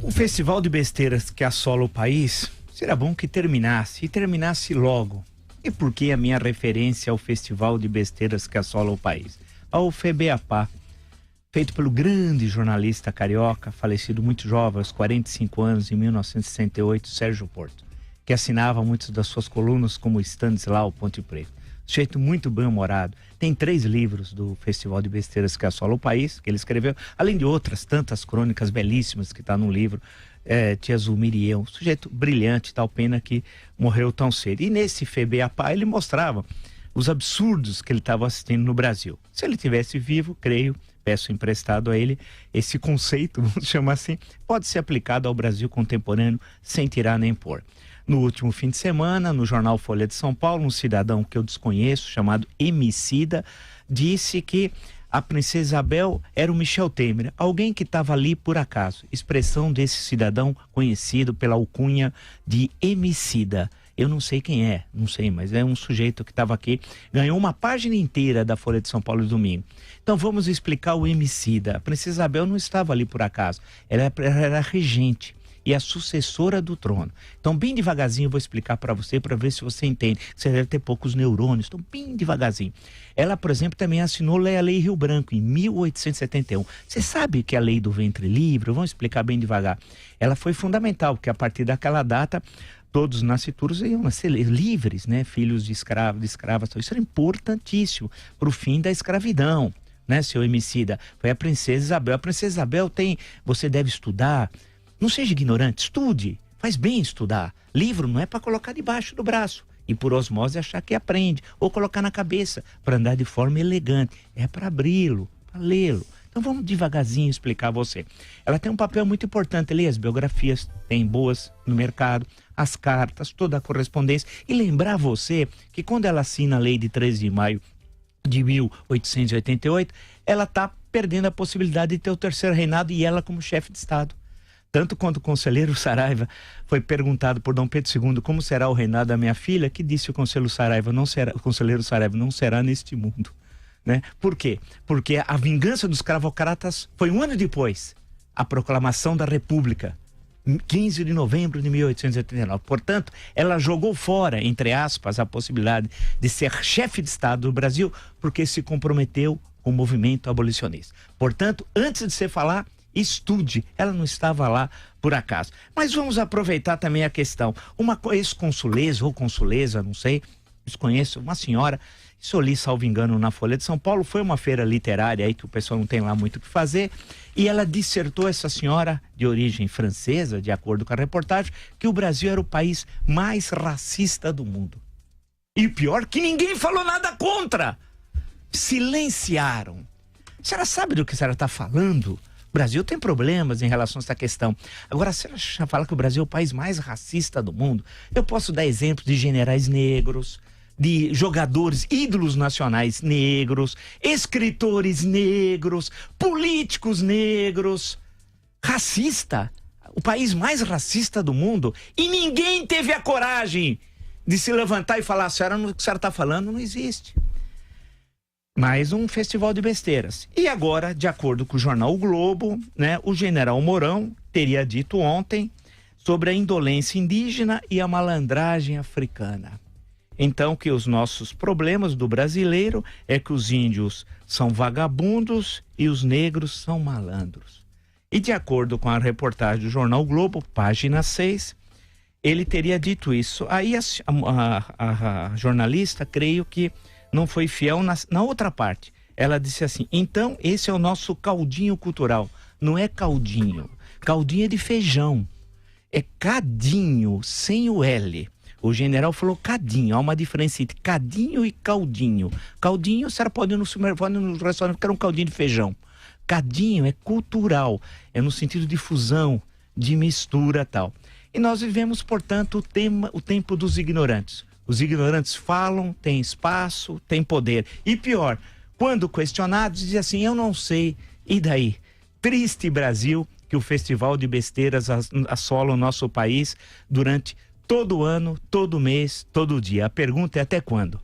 O festival de besteiras que assola o país, será bom que terminasse, e terminasse logo. E por que a minha referência ao festival de besteiras que assola o país? Ao FEBEAPA, feito pelo grande jornalista carioca, falecido muito jovem, aos 45 anos, em 1968, Sérgio Porto, que assinava muitas das suas colunas como Stanislau Ponte Preta. Sujeito muito bem-humorado. Tem 3 livros do Festival de Besteiras que assola o país, que ele escreveu, além de outras tantas crônicas belíssimas que está no livro. Tia Zulmiriel, um sujeito brilhante, tal pena que morreu tão cedo. E nesse FEBEAPA ele mostrava os absurdos que ele estava assistindo no Brasil. Se ele tivesse vivo, creio, peço emprestado a ele, esse conceito, vamos chamar assim, pode ser aplicado ao Brasil contemporâneo sem tirar nem pôr. No último fim de semana, no jornal Folha de São Paulo, um cidadão que eu desconheço, chamado Emicida, disse que a princesa Isabel era o Michel Temer, alguém que estava ali por acaso. Expressão desse cidadão conhecido pela alcunha de Emicida. Eu não sei quem é, não sei, mas é um sujeito que estava aqui, ganhou uma página inteira da Folha de São Paulo de domingo. Então vamos explicar o Emicida. A princesa Isabel não estava ali por acaso, ela era regente e a sucessora do trono. Então, bem devagarzinho eu vou explicar para você, para ver se você entende. Você deve ter poucos neurônios, então bem devagarzinho. Ela, por exemplo, também assinou a Lei Rio Branco, em 1871. Você sabe que a lei do ventre livre, vamos explicar bem devagar. Ela foi fundamental, porque a partir daquela data, todos os nascituros iam nascer livres, né? Filhos de escravos, de escravas. Isso era importantíssimo para o fim da escravidão, né, seu Emicida? Foi a princesa Isabel. A princesa Isabel tem, você deve estudar. Não seja ignorante, estude, faz bem estudar. Livro não é para colocar debaixo do braço e por osmose achar que aprende, ou colocar na cabeça para andar de forma elegante. É para abri-lo, para lê-lo. Então vamos devagarzinho explicar a você. Ela tem um papel muito importante ali, as biografias tem boas no mercado, as cartas, toda a correspondência. E lembrar você que quando ela assina a lei de 13 de maio de 1888, ela está perdendo a possibilidade de ter o terceiro reinado e ela como chefe de Estado. Tanto quanto o conselheiro Saraiva foi perguntado por Dom Pedro II como será o reinado da minha filha, que disse o conselheiro Saraiva não será neste mundo, né? Por quê? Porque a vingança dos escravocratas foi um ano depois, a proclamação da República, 15 de novembro de 1889. Portanto, ela jogou fora, entre aspas, a possibilidade de ser chefe de Estado do Brasil, porque se comprometeu com o movimento abolicionista. Portanto, antes de você falar, estude, ela não estava lá por acaso. Mas vamos aproveitar também a questão. Uma ex-consuleza ou consuleza, não sei, desconheço, uma senhora, isso eu li, salvo engano, na Folha de São Paulo, foi uma feira literária aí que o pessoal não tem lá muito o que fazer, e ela dissertou, essa senhora de origem francesa, de acordo com a reportagem, que o Brasil era o país mais racista do mundo. E o pior, que ninguém falou nada contra. Silenciaram. A senhora sabe do que a senhora está falando? O Brasil tem problemas em relação a essa questão. Agora, se ela já fala que o Brasil é o país mais racista do mundo, eu posso dar exemplos de generais negros, de jogadores, ídolos nacionais negros, escritores negros, políticos negros. Racista, o país mais racista do mundo, e ninguém teve a coragem de se levantar e falar: senhora, o que a senhora está falando não existe. Mais um festival de besteiras. E agora, de acordo com o jornal O Globo, né, o general Mourão teria dito ontem sobre a indolência indígena e a malandragem africana. Então, que os nossos problemas do brasileiro é que os índios são vagabundos e os negros são malandros. E de acordo com a reportagem do jornal O Globo, página 6, ele teria dito isso. Aí a jornalista, creio que não foi fiel na outra parte. Ela disse assim: então esse é o nosso caldinho cultural. Não é caldinho. Caldinho é de feijão. É cadinho, sem o L. O general falou cadinho. Há uma diferença entre cadinho e caldinho. Caldinho, a senhora pode ir no supermercado, no restaurante, quer um caldinho de feijão. Cadinho é cultural. É no sentido de fusão, de mistura e tal. E nós vivemos, portanto, o tempo dos ignorantes. Os ignorantes falam, têm espaço, têm poder. E pior, quando questionados, dizem assim: eu não sei, e daí? Triste Brasil, que o festival de besteiras assola o nosso país durante todo ano, todo mês, todo dia. A pergunta é: até quando?